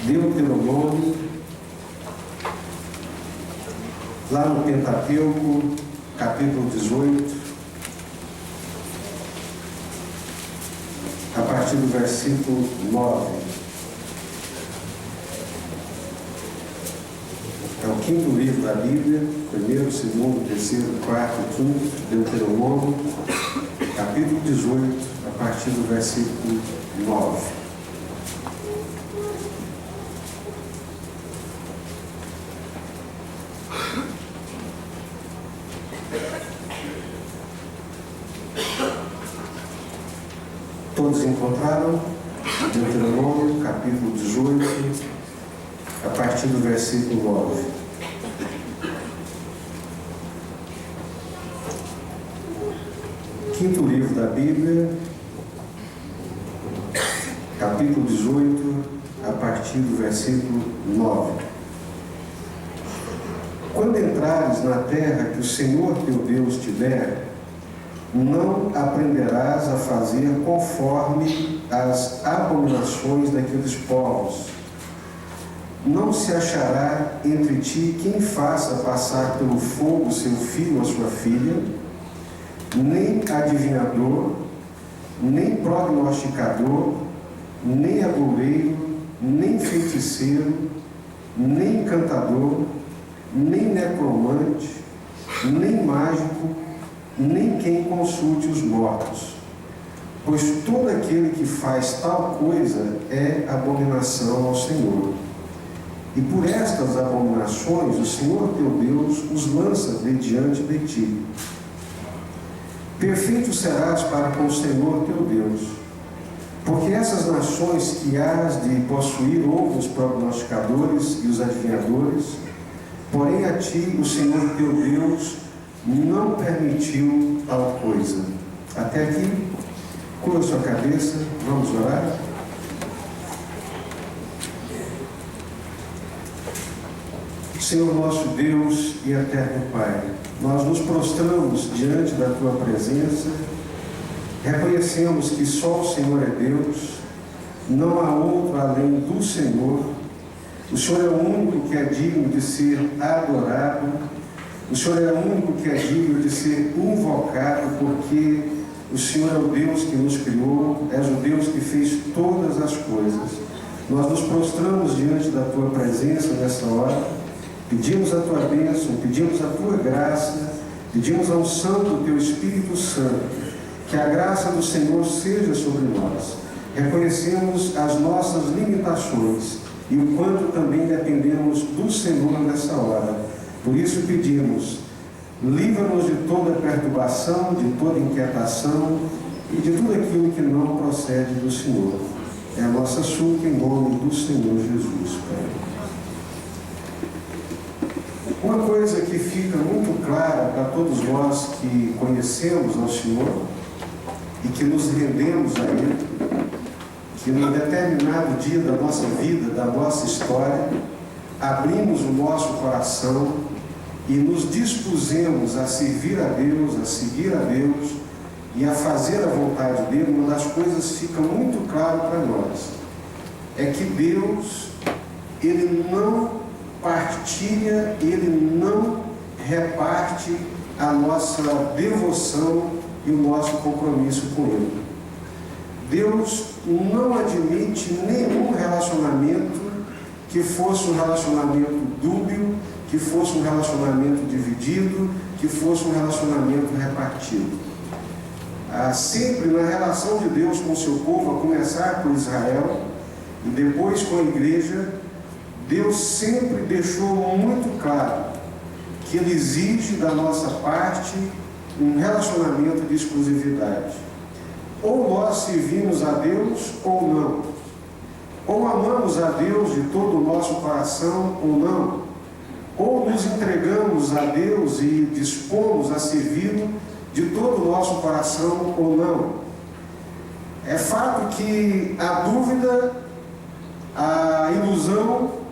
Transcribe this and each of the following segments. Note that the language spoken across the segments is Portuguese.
Deuteronômio, lá no Pentateuco, capítulo 18, a partir do versículo 9. É o quinto livro da Bíblia, primeiro, segundo, terceiro, quarto, quinto, Deuteronômio, capítulo 18, a partir do versículo 9. Todos encontraram? Deuteronômio, capítulo 18, a partir do versículo 9. Quinto livro da Bíblia, capítulo 18, a partir do versículo 9. Quando entrares na terra que o Senhor teu Deus te der, não aprenderás a fazer conforme as abominações daqueles povos. Não se achará entre ti quem faça passar pelo fogo seu filho ou sua filha, nem adivinhador, nem prognosticador, nem agoureiro, nem feiticeiro, nem encantador, nem necromante, nem mágico, nem quem consulte os mortos, pois todo aquele que faz tal coisa é abominação ao Senhor. E por estas abominações o Senhor teu Deus os lança de diante de ti. Perfeito serás para com o Senhor teu Deus, porque essas nações que hás de possuir ouvem os prognosticadores e os adivinhadores, porém a ti o Senhor teu Deus não permitiu tal coisa. Até aqui, curva sua cabeça, vamos orar. Senhor nosso Deus e eterno Pai, nós nos prostramos diante da Tua presença, reconhecemos que só o Senhor é Deus, não há outro além do Senhor. O Senhor é o único que é digno de ser adorado, o Senhor é o único que é digno de ser invocado, porque o Senhor é o Deus que nos criou, és o Deus que fez todas as coisas. Nós nos prostramos diante da Tua presença nessa hora, pedimos a Tua bênção, pedimos a Tua graça, pedimos a unção do Teu Espírito Santo, que a graça do Senhor seja sobre nós. Reconhecemos as nossas limitações e o quanto também dependemos do Senhor nessa hora. Por isso pedimos, livra-nos de toda perturbação, de toda inquietação e de tudo aquilo que não procede do Senhor. É a nossa súplica em nome do Senhor Jesus, Pai. Uma coisa que fica muito clara para todos nós que conhecemos ao Senhor e que nos rendemos a Ele, que num determinado dia da nossa vida, da nossa história, abrimos o nosso coração e nos dispusemos a servir a Deus, a seguir a Deus e a fazer a vontade dele. Uma das coisas que fica muito claro para nós é que Deus, Ele não partilha, Ele não reparte a nossa devoção e o nosso compromisso com Ele. Deus não admite nenhum relacionamento que fosse um relacionamento dúbio, que fosse um relacionamento dividido, que fosse um relacionamento repartido. Sempre na relação de Deus com o seu povo, a começar por Israel e depois com a igreja, Deus sempre deixou muito claro que Ele exige da nossa parte um relacionamento de exclusividade. Ou nós servimos a Deus ou não. Ou amamos a Deus de todo o nosso coração ou não. Ou nos entregamos a Deus e dispomos a servi-lo de todo o nosso coração ou não. É fato que a dúvida, a ilusão,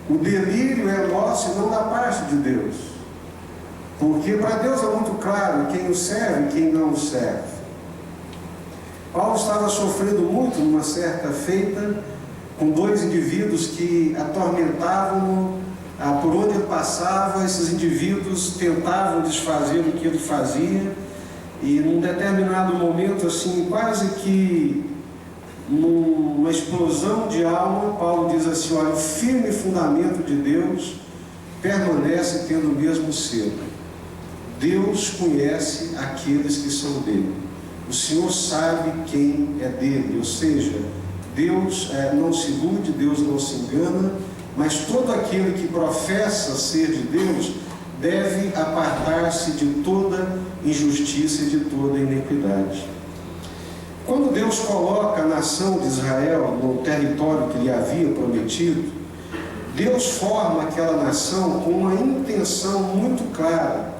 o delírio é nosso e não da parte de Deus. Porque para Deus é muito claro quem o serve e quem não o serve. Paulo estava sofrendo muito numa certa feita, com dois indivíduos que atormentavam-no, por onde ele passava. Esses indivíduos tentavam desfazer o que ele fazia, e num determinado momento, assim, quase que numa explosão de alma, Paulo diz assim: olha, o firme fundamento de Deus permanece tendo o mesmo selo. Deus conhece aqueles que são dele. O Senhor sabe quem é dele, ou seja, Deus não se ilude, Deus não se engana, mas todo aquele que professa ser de Deus deve apartar-se de toda injustiça e de toda iniquidade. Quando Deus coloca a nação de Israel no território que lhe havia prometido, Deus forma aquela nação com uma intenção muito clara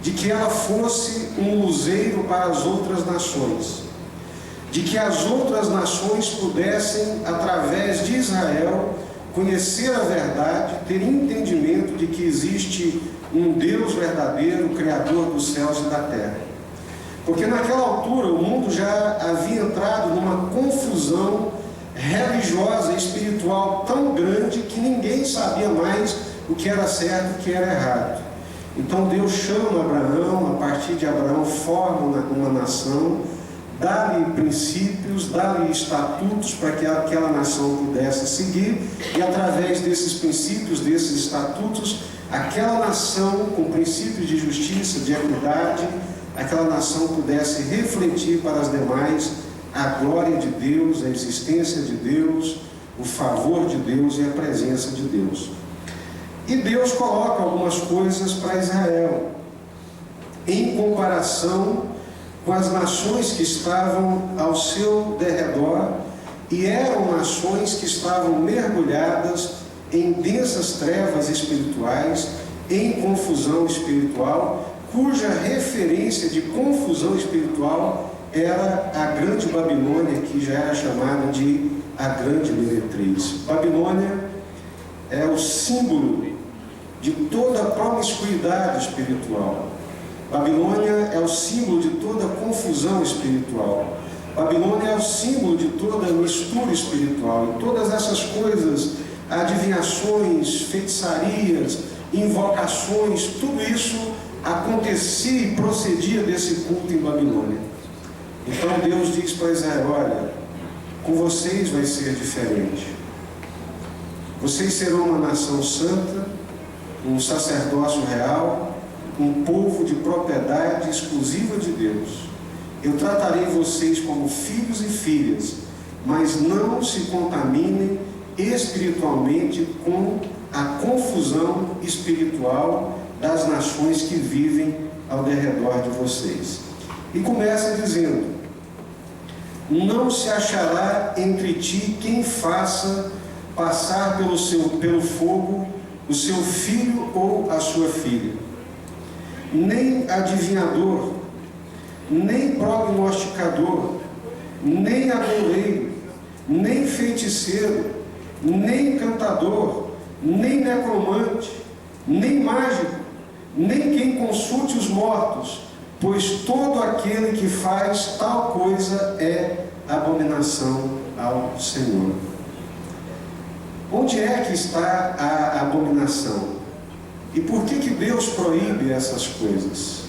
de que ela fosse um luzeiro para as outras nações, de que as outras nações pudessem, através de Israel, conhecer a verdade, ter entendimento de que existe um Deus verdadeiro, Criador dos céus e da terra. Porque naquela altura o mundo já havia entrado numa confusão religiosa e espiritual tão grande que ninguém sabia mais o que era certo e o que era errado. Então Deus chama Abraão, a partir de Abraão forma uma nação, dá-lhe princípios, dá-lhe estatutos para que aquela nação pudesse seguir, e através desses princípios, desses estatutos, aquela nação com princípios de justiça, de equidade, aquela nação pudesse refletir para as demais a glória de Deus, a existência de Deus, o favor de Deus e a presença de Deus. E Deus coloca algumas coisas para Israel, em comparação com as nações que estavam ao seu derredor, e eram nações que estavam mergulhadas em densas trevas espirituais, em confusão espiritual, cuja referência de confusão espiritual era a grande Babilônia, que já era chamada de a grande meretriz. Babilônia é o símbolo de toda a promiscuidade espiritual. Babilônia é o símbolo de toda a confusão espiritual. Babilônia é o símbolo de toda a mistura espiritual. E todas essas coisas, adivinhações, feitiçarias, invocações, tudo isso acontecia e procedia desse culto em Babilônia. Então Deus diz para Israel: olha, com vocês vai ser diferente. Vocês serão uma nação santa, um sacerdócio real, um povo de propriedade exclusiva de Deus. Eu tratarei vocês como filhos e filhas, mas não se contaminem espiritualmente com a confusão espiritual das nações que vivem ao derredor de vocês. E começa dizendo: não se achará entre ti quem faça passar pelo fogo o seu filho ou a sua filha, nem adivinhador, nem prognosticador, nem agoureiro, nem feiticeiro, nem encantador, nem necromante, nem mágico, nem quem consulte os mortos, pois todo aquele que faz tal coisa é abominação ao Senhor. Onde é que está a abominação? E por que Deus proíbe essas coisas?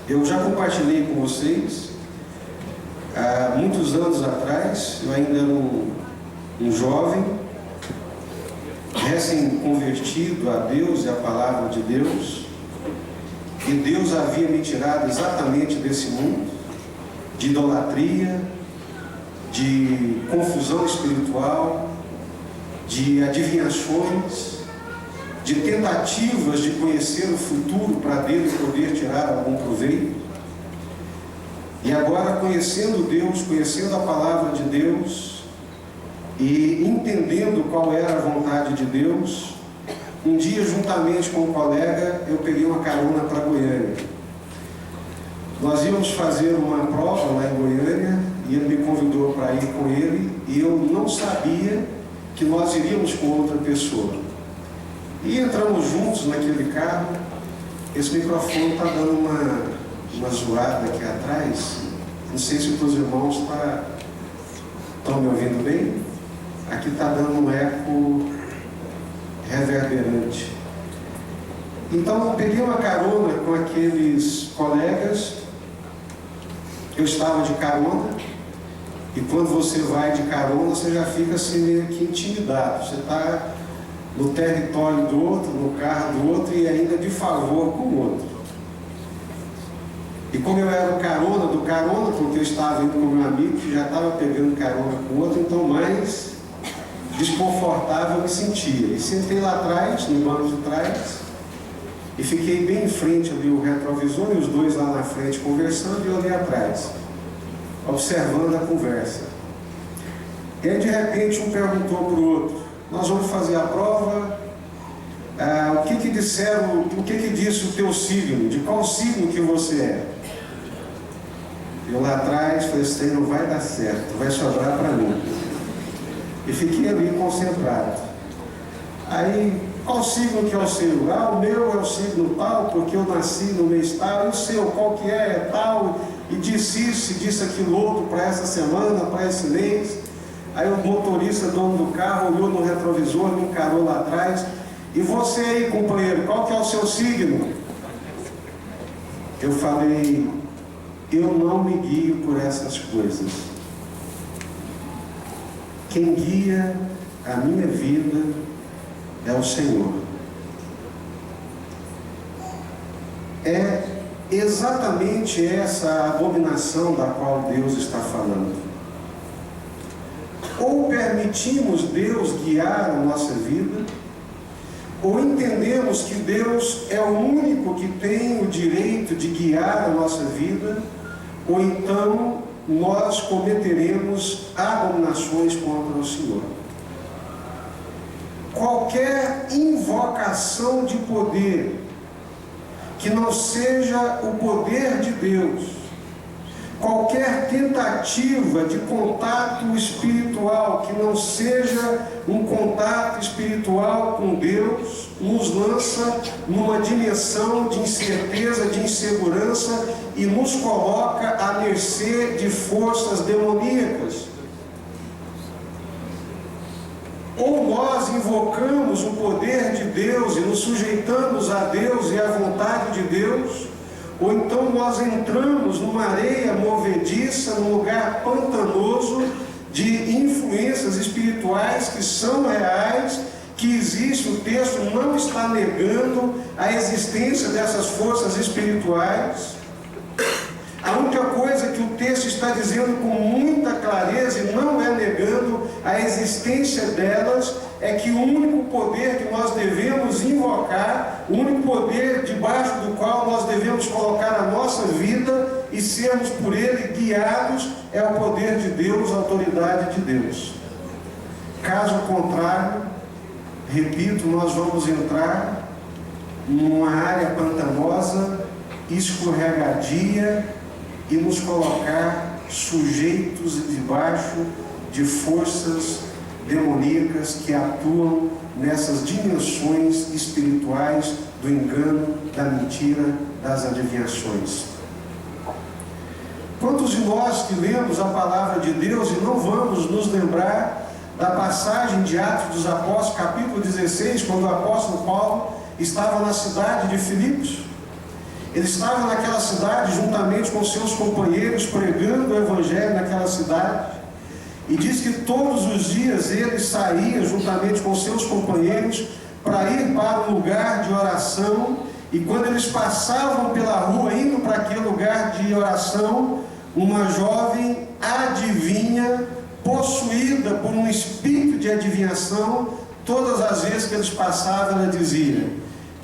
Eu já compartilhei com vocês, há muitos anos atrás, eu ainda era um jovem, recém-convertido a Deus e à palavra de Deus, e Deus havia me tirado exatamente desse mundo, de idolatria, de confusão espiritual, de adivinhações, de tentativas de conhecer o futuro para dele poder tirar algum proveito. E agora, conhecendo Deus, conhecendo a palavra de Deus e entendendo qual era a vontade de Deus, um dia, juntamente com um colega, eu peguei uma carona para Goiânia. Nós íamos fazer uma prova lá em Goiânia e ele me convidou para ir com ele, e eu não sabia que nós iríamos com outra pessoa. E entramos juntos naquele carro. Esse microfone está dando uma zoada aqui atrás. Não sei se os teus irmãos estão me ouvindo bem. Aqui está dando um eco reverberante. Então eu peguei uma carona com aqueles colegas. Eu estava de carona. E quando você vai de carona, você já fica assim meio que intimidado. Você está no território do outro, no carro do outro e ainda de favor com o outro. E como eu era o carona do carona, porque eu estava indo com o meu amigo que já estava pegando carona com o outro, então mais desconfortável eu me sentia. E sentei lá atrás, no banco de trás, e fiquei bem em frente ali o retrovisor, e os dois lá na frente conversando, e eu ali atrás, observando a conversa. E aí de repente um perguntou para o outro: nós vamos fazer a prova, o que disseram, o que disse o teu signo, de qual signo que você é? Eu lá atrás falei assim: não vai dar certo, vai sobrar para mim. E fiquei ali concentrado. Aí, qual signo que é o seu? O meu é o signo tal, porque eu nasci no mês tal. E o seu, qual que é tal? E disse isso, e disse aquilo outro para essa semana, para esse mês. Aí o motorista, dono do carro, olhou no retrovisor, me encarou lá atrás: e você aí, companheiro, qual que é o seu signo? Eu falei: eu não me guio por essas coisas. Quem guia a minha vida é o Senhor. É exatamente essa abominação da qual Deus está falando. Ou permitimos Deus guiar a nossa vida, ou entendemos que Deus é o único que tem o direito de guiar a nossa vida, ou então nós cometeremos abominações contra o Senhor. Qualquer invocação de poder que não seja o poder de Deus, qualquer tentativa de contato espiritual que não seja um contato espiritual com Deus, nos lança numa dimensão de incerteza, de insegurança e nos coloca à mercê de forças demoníacas. Ou nós invocamos o poder de Deus e nos sujeitamos a Deus e à vontade de Deus, ou então nós entramos numa areia movediça, num lugar pantanoso de influências espirituais que são reais, que existe. O texto não está negando a existência dessas forças espirituais. A única coisa que o texto está dizendo com muita clareza, e não é negando a existência delas, é que o único poder que nós devemos invocar, o único poder debaixo do qual nós devemos colocar a nossa vida e sermos por ele guiados, é o poder de Deus, a autoridade de Deus. Caso contrário, repito, nós vamos entrar numa área pantanosa, escorregadia, e nos colocar sujeitos debaixo de forças demoníacas que atuam nessas dimensões espirituais do engano, da mentira, das adivinhações. Quantos de nós que lemos a palavra de Deus e não vamos nos lembrar da passagem de Atos dos Apóstolos, capítulo 16, quando o apóstolo Paulo estava na cidade de Filipos? Ele estava naquela cidade juntamente com seus companheiros, pregando o evangelho naquela cidade. E diz que todos os dias ele saía juntamente com seus companheiros para ir para um lugar de oração. E quando eles passavam pela rua indo para aquele lugar de oração, uma jovem adivinha, possuída por um espírito de adivinhação, todas as vezes que eles passavam, ela dizia: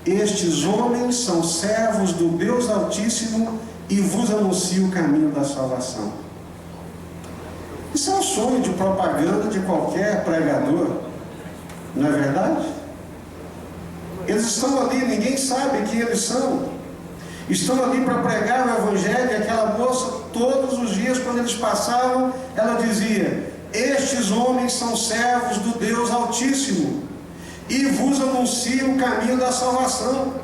estes homens são servos do Deus Altíssimo e vos anunciam o caminho da salvação. Isso é um sonho de propaganda de qualquer pregador, não é verdade? Eles estão ali, ninguém sabe quem eles são. Estão ali para pregar o evangelho. E aquela moça, todos os dias, quando eles passavam, ela dizia: estes homens são servos do Deus Altíssimo e vos anunciam o caminho da salvação.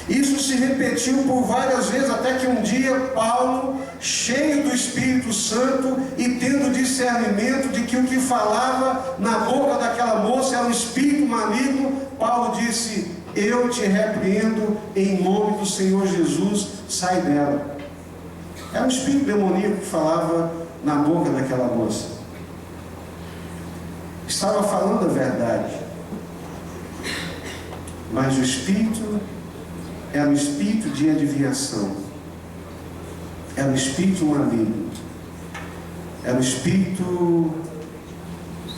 Isso se repetiu por várias vezes, até que um dia Paulo, cheio do Espírito Santo e tendo discernimento de que o que falava na boca daquela moça era um espírito maligno, Paulo disse: eu te repreendo em nome do Senhor Jesus, sai dela. Era um espírito demoníaco que falava na boca daquela moça. Estava falando a verdade, mas o espírito era um espírito de adivinhação, era um espírito maligno, era um espírito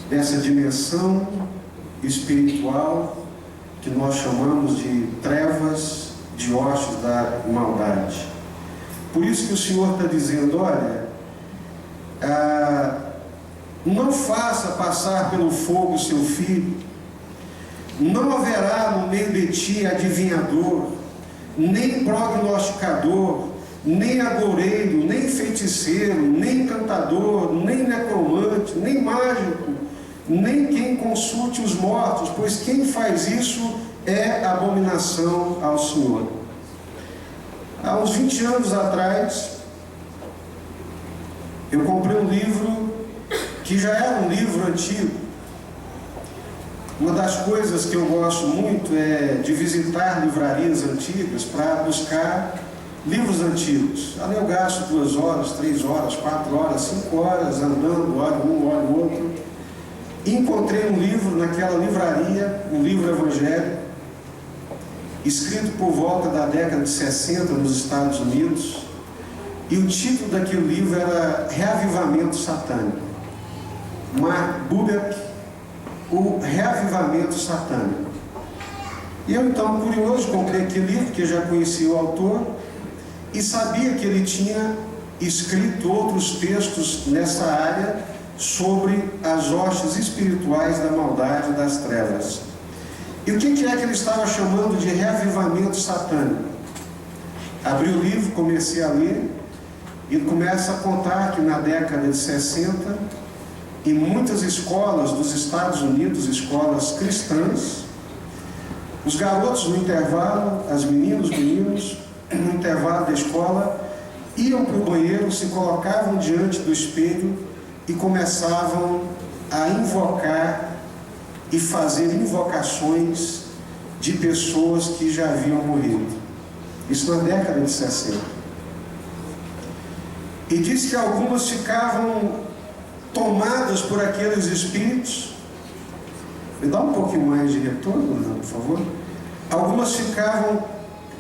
dessa dimensão espiritual que nós chamamos de trevas, de hostes da maldade. Por isso que o Senhor está dizendo: olha, não faça passar pelo fogo o seu filho, não haverá no meio de ti adivinhador, nem prognosticador, nem agoureiro, nem feiticeiro, nem encantador, nem necromante, nem mágico, nem quem consulte os mortos, pois quem faz isso é abominação ao Senhor. Há uns 20 anos atrás, eu comprei um livro que já era um livro antigo. Uma das coisas que eu gosto muito é de visitar livrarias antigas para buscar livros antigos. Ali eu gasto 2 horas, 3 horas, 4 horas, 5 horas andando, olho um, olho outro. E encontrei um livro naquela livraria, um livro evangélico, escrito por volta da década de 60 nos Estados Unidos. E o título daquele livro era Reavivamento Satânico. Mark Buber, o Reavivamento Satânico. E eu então, curioso, comprei aquele livro, porque já conhecia o autor e sabia que ele tinha escrito outros textos nessa área sobre as hostes espirituais da maldade e das trevas. E o que é que ele estava chamando de reavivamento satânico? Abri o livro, comecei a ler, e começa a contar que na década de 60, em muitas escolas dos Estados Unidos, escolas cristãs, os garotos no intervalo, as meninas, os meninos, no intervalo da escola, iam para o banheiro, se colocavam diante do espelho e começavam a invocar e fazer invocações de pessoas que já haviam morrido. Isso na década de 60. E diz que algumas ficavam tomadas por aqueles espíritos. Me dá um pouquinho mais de retorno, por favor. Algumas ficavam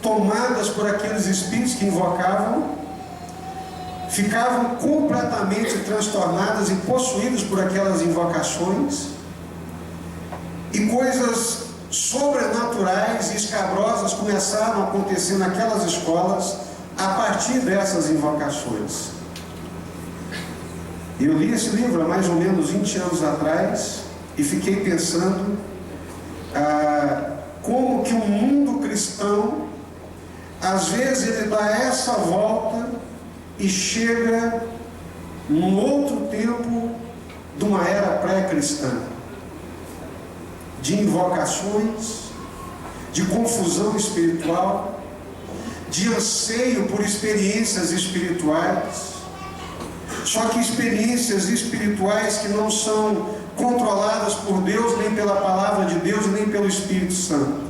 tomadas por aqueles espíritos que invocavam, ficavam completamente transtornadas e possuídas por aquelas invocações, e coisas sobrenaturais e escabrosas começaram a acontecer naquelas escolas a partir dessas invocações. Eu li esse livro há mais ou menos 20 anos atrás e fiquei pensando como que o mundo cristão, às vezes ele dá essa volta e chega num outro tempo de uma era pré-cristã, de invocações, de confusão espiritual, de anseio por experiências espirituais, só que experiências espirituais que não são controladas por Deus, nem pela palavra de Deus, nem pelo Espírito Santo.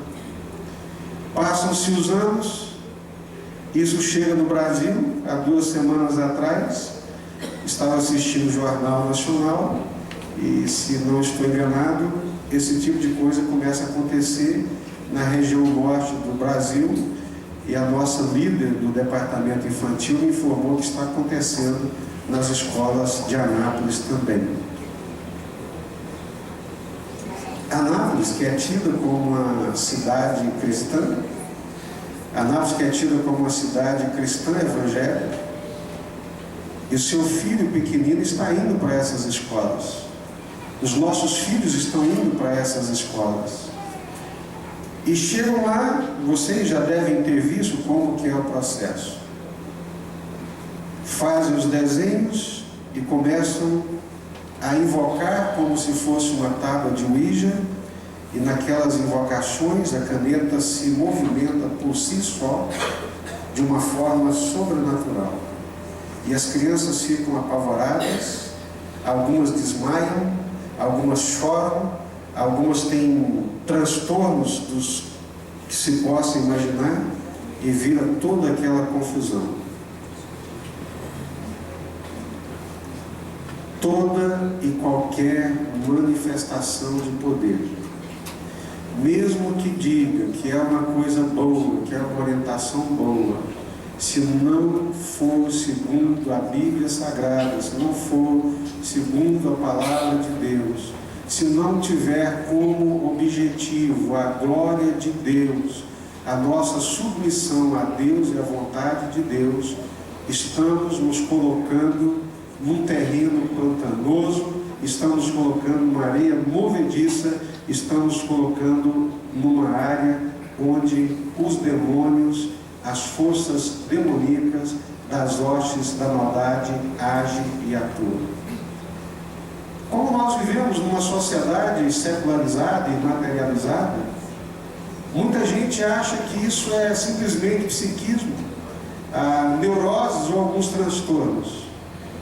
Passam-se os anos, isso chega no Brasil. Há 2 semanas atrás, estava assistindo o Jornal Nacional, e se não estou enganado, esse tipo de coisa começa a acontecer na região norte do Brasil, e a nossa líder do departamento infantil me informou que está acontecendo nas escolas de Anápolis também. Anápolis, que é tida como uma cidade cristã, Anápolis, que é tida como uma cidade cristã evangélica, e o seu filho pequenino está indo para essas escolas. Os nossos filhos estão indo para essas escolas. E chegam lá, vocês já devem ter visto como que é o processo. Fazem os desenhos e começam a invocar como se fosse uma tábua de Ouija, e naquelas invocações a caneta se movimenta por si só, de uma forma sobrenatural. E as crianças ficam apavoradas, algumas desmaiam, algumas choram, algumas têm transtornos dos que se possa imaginar, e vira toda aquela confusão. Toda e qualquer manifestação de poder, mesmo que diga que é uma coisa boa, que é uma orientação boa, se não for segundo a Bíblia Sagrada, se não for segundo a Palavra de Deus, se não tiver como objetivo a glória de Deus, a nossa submissão a Deus e à vontade de Deus, estamos nos colocando num terreno pantanoso, estamos colocando numa areia movediça, estamos colocando numa área onde os demônios, as forças demoníacas das hostes da maldade agem e atuam. Como nós vivemos numa sociedade secularizada e materializada, muita gente acha que isso é simplesmente psiquismo, neuroses ou alguns transtornos.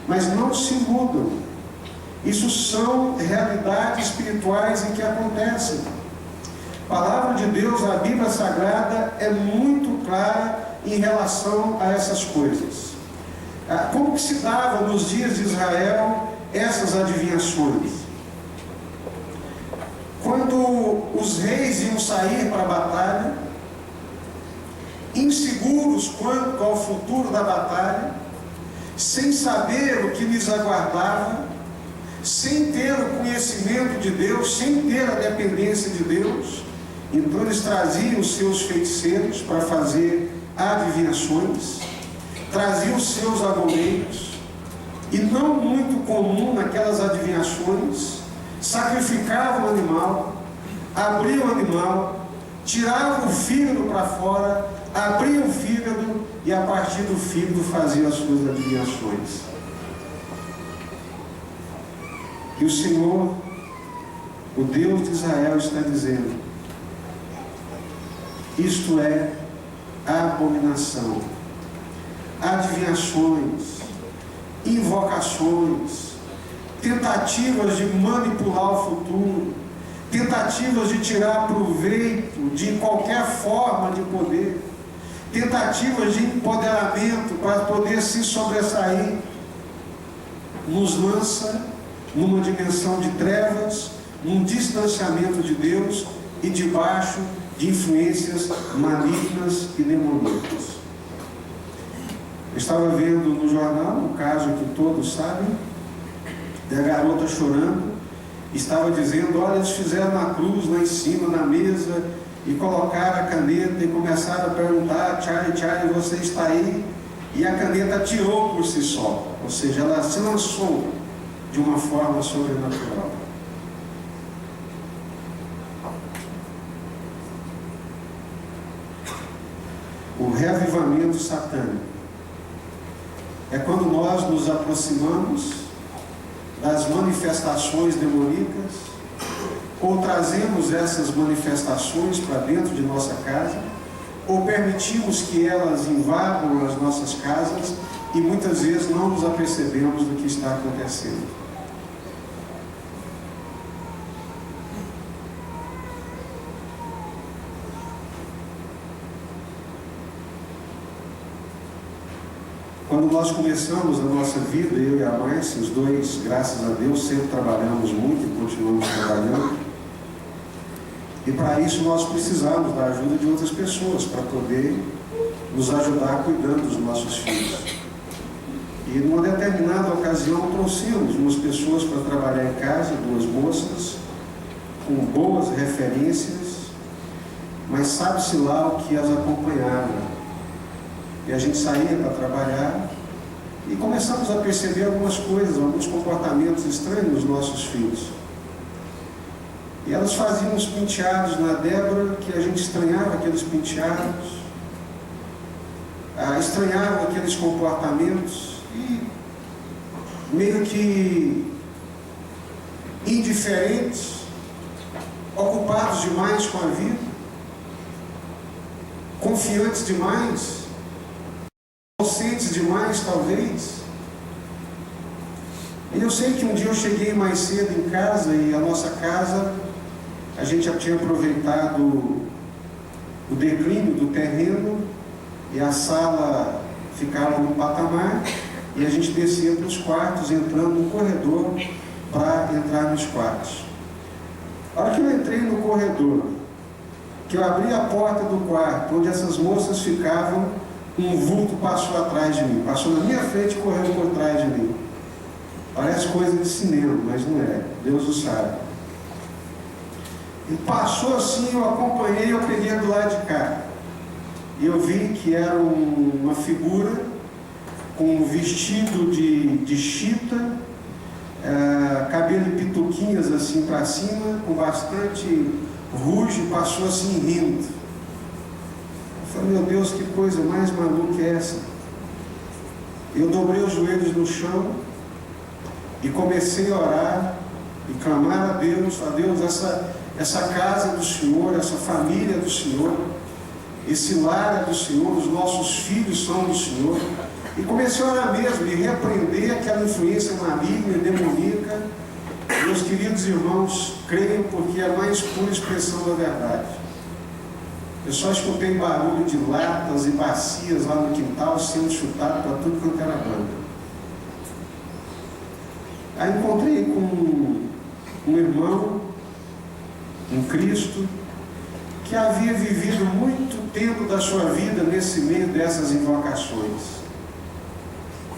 Mas não se iludam. Isso são realidades espirituais em que acontecem. A palavra de Deus, a Bíblia Sagrada, é muito clara em relação a essas coisas. Como que se dava nos dias de Israel essas adivinhações? Quando os reis iam sair para a batalha, inseguros quanto ao futuro da batalha, sem saber o que lhes aguardava, sem ter o conhecimento de Deus, sem ter a dependência de Deus, então eles traziam os seus feiticeiros para fazer adivinhações, traziam os seus agoureiros, e não muito comum naquelas adivinhações, sacrificavam o animal, abriam o animal, tiravam o fígado para fora, abriam o fígado e a partir do fígado faziam as suas adivinhações. E o Senhor, o Deus de Israel, está dizendo: isto é abominação. Adivinhações, invocações, tentativas de manipular o futuro, tentativas de tirar proveito de qualquer forma de poder, tentativas de empoderamento para poder se sobressair, nos lança numa dimensão de trevas, num distanciamento de Deus e debaixo de influências malignas e demoníacas. Eu estava vendo no jornal um caso que todos sabem, da garota chorando, estava dizendo: olha, eles fizeram uma cruz lá em cima na mesa e colocaram a caneta e começaram a perguntar: Charlie, Charlie, você está aí? E a caneta tirou por si só, ou seja, ela se lançou de uma forma sobrenatural. O reavivamento satânico é quando nós nos aproximamos das manifestações demoníacas, ou trazemos essas manifestações para dentro de nossa casa, ou permitimos que elas invadam as nossas casas e muitas vezes não nos apercebemos do que está acontecendo. Quando nós começamos a nossa vida, eu e a Márcia, os dois, graças a Deus, sempre trabalhamos muito e continuamos trabalhando. E para isso nós precisamos da ajuda de outras pessoas para poder nos ajudar cuidando dos nossos filhos. E numa determinada ocasião trouxemos umas pessoas para trabalhar em casa, duas moças, com boas referências, mas sabe-se lá o que as acompanhava. E a gente saía para trabalhar e começamos a perceber algumas coisas, alguns comportamentos estranhos nos nossos filhos. E elas faziam uns penteados na Débora que a gente estranhava aqueles penteados, estranhava aqueles comportamentos e meio que indiferentes, ocupados preocupados demais com a vida, confiantes demais, inocentes demais, talvez. E eu sei que um dia eu cheguei mais cedo em casa e a nossa casa, a gente já tinha aproveitado o declínio do terreno e a sala ficava no patamar e a gente descia para os quartos, entrando no corredor para entrar nos quartos. A hora que eu entrei no corredor, que eu abri a porta do quarto, onde essas moças ficavam, um vulto passou atrás de mim, passou na minha frente e correu por trás de mim. Parece coisa de cinema, mas não é, Deus o sabe. E passou assim, eu acompanhei, eu peguei do lado de cá. E eu vi que era uma figura com um vestido de chita, cabelo em pituquinhas assim para cima, com bastante rujo, passou assim rindo. Eu falei, meu Deus, que coisa mais maluca é essa? Eu dobrei os joelhos no chão e comecei a orar e clamar a Deus, essa casa do Senhor, essa família do Senhor, esse lar é do Senhor, os nossos filhos são do Senhor. E comecei a orar mesmo, e repreender aquela influência maligna e demoníaca. Meus queridos irmãos, creiam, porque é a mais pura expressão da verdade. Eu só escutei barulho de latas e bacias lá no quintal, sendo chutado para tudo quanto era banda. Aí encontrei com um irmão, um Cristo, que havia vivido muito tempo da sua vida nesse meio dessas invocações.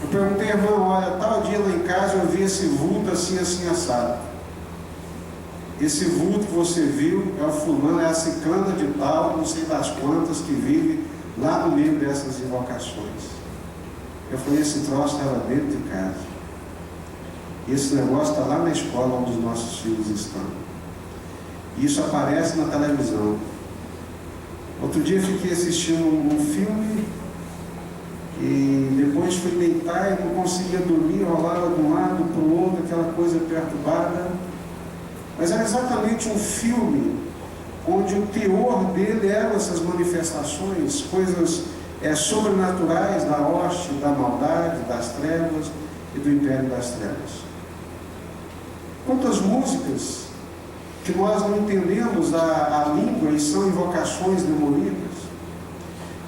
Eu perguntei, irmão, olha, tal dia lá em casa eu vi esse vulto assim, assim, assado. Esse vulto que você viu é o fulano, é a ciclana de tal, não sei das quantas, que vive lá no meio dessas invocações. Eu falei, esse troço estava dentro de casa. E esse negócio está lá na escola onde os nossos filhos estão. E isso aparece na televisão. Outro dia fiquei assistindo um filme e depois fui deitar e não conseguia dormir, rolava de um lado para o outro, aquela coisa perturbada. Mas era exatamente um filme onde o teor dele eram essas manifestações, coisas sobrenaturais da hoste, da maldade, das trevas e do império das trevas. Quantas músicas que nós não entendemos a língua e são invocações demoníacas.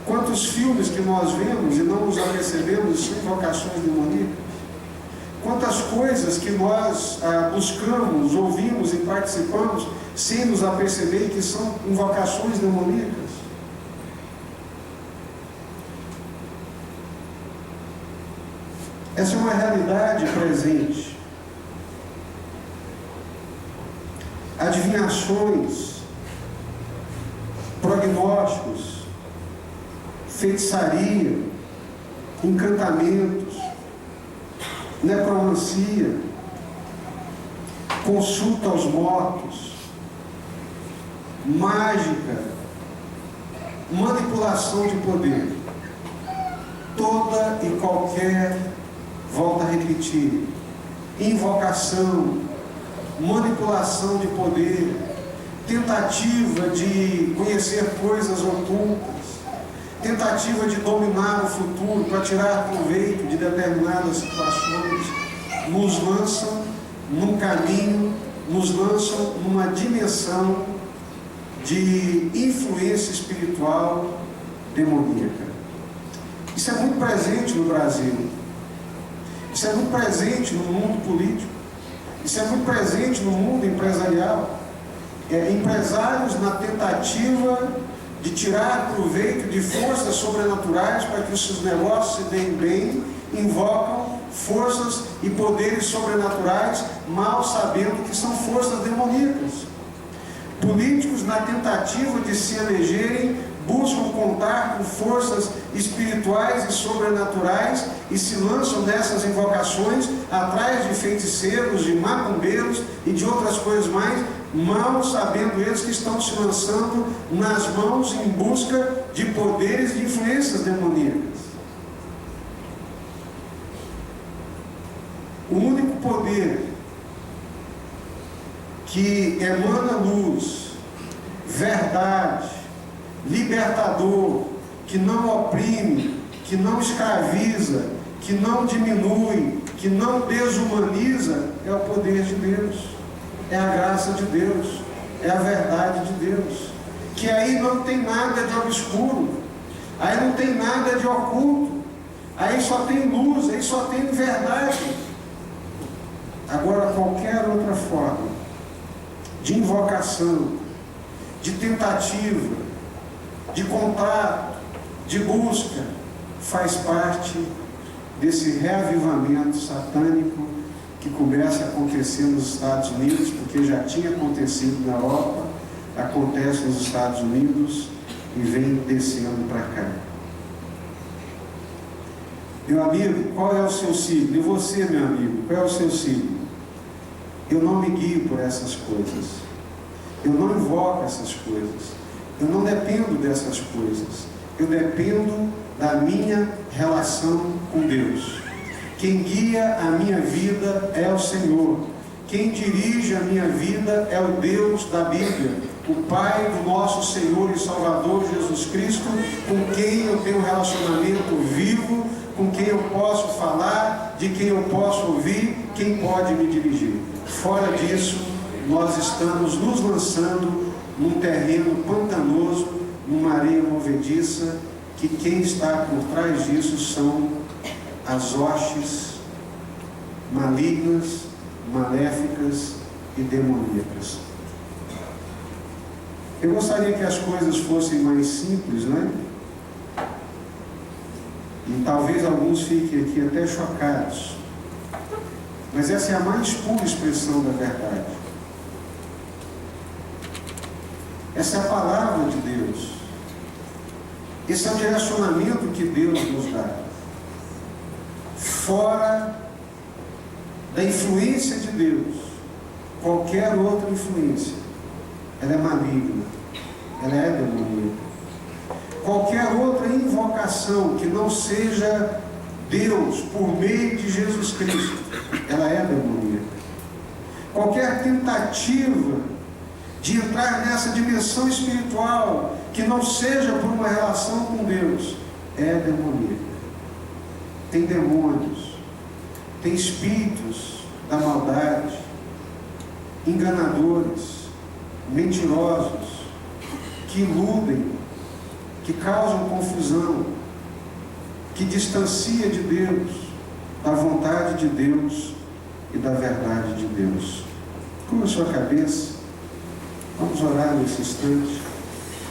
Quantos filmes que nós vemos e não nos apercebemos e são invocações demoníacas. Quantas coisas que nós buscamos, ouvimos e participamos sem nos aperceber que são invocações demoníacas. Essa é uma realidade presente. Adivinhações, prognósticos, feitiçaria, encantamentos, necromancia, consulta aos mortos, mágica, manipulação de poder, toda e qualquer, volto a repetir, invocação, manipulação de poder, tentativa de conhecer coisas ocultas, tentativa de dominar o futuro para tirar proveito de determinadas situações, nos lançam num caminho, nos lançam numa dimensão de influência espiritual demoníaca. Isso é muito presente no Brasil, isso é muito presente no mundo político, isso é muito presente no mundo empresarial. Empresários na tentativa de tirar proveito de forças sobrenaturais para que os seus negócios se deem bem, invocam forças e poderes sobrenaturais, mal sabendo que são forças demoníacas. Políticos na tentativa de se elegerem, buscam contar com forças espirituais e sobrenaturais e se lançam nessas invocações atrás de feiticeiros, de macumbeiros e de outras coisas mais, mal sabendo eles que estão se lançando nas mãos em busca de poderes de influências demoníacas. O único poder que emana luz libertador, que não oprime, que não escraviza, que não diminui, que não desumaniza, é o poder de Deus, é a graça de Deus, é a verdade de Deus. Que aí não tem nada de obscuro, aí não tem nada de oculto, aí só tem luz, aí só tem verdade. Agora, qualquer outra forma de invocação, de tentativa, de contato, de busca, faz parte desse reavivamento satânico que começa a acontecer nos Estados Unidos, porque já tinha acontecido na Europa, acontece nos Estados Unidos e vem descendo para cá. Meu amigo, qual é o seu signo? E você, meu amigo, qual é o seu signo? Eu não me guio por essas coisas. Eu não invoco essas coisas. Eu não dependo dessas coisas. Eu dependo da minha relação com Deus. Quem guia a minha vida é o Senhor. Quem dirige a minha vida é o Deus da Bíblia, o Pai do nosso Senhor e Salvador Jesus Cristo, com quem eu tenho um relacionamento vivo, com quem eu posso falar, de quem eu posso ouvir, quem pode me dirigir. Fora disso, nós estamos nos lançando num terreno pantanoso, numa areia movediça, que quem está por trás disso são as hostes malignas, maléficas e demoníacas. Eu gostaria que as coisas fossem mais simples, né? E talvez alguns fiquem aqui até chocados. Mas essa é a mais pura expressão da verdade. Essa é a palavra de Deus. Esse é o direcionamento que Deus nos dá. Fora da influência de Deus, qualquer outra influência, ela é maligna, ela é demoníaca. Qualquer outra invocação que não seja Deus por meio de Jesus Cristo, ela é demoníaca. Qualquer tentativa de entrar nessa dimensão espiritual que não seja por uma relação com Deus, é demoníaca. Tem demônios, tem espíritos da maldade, enganadores, mentirosos, que iludem, que causam confusão, que distancia de Deus, da vontade de Deus e da verdade de Deus. Curva a sua cabeça, vamos orar nesse instante.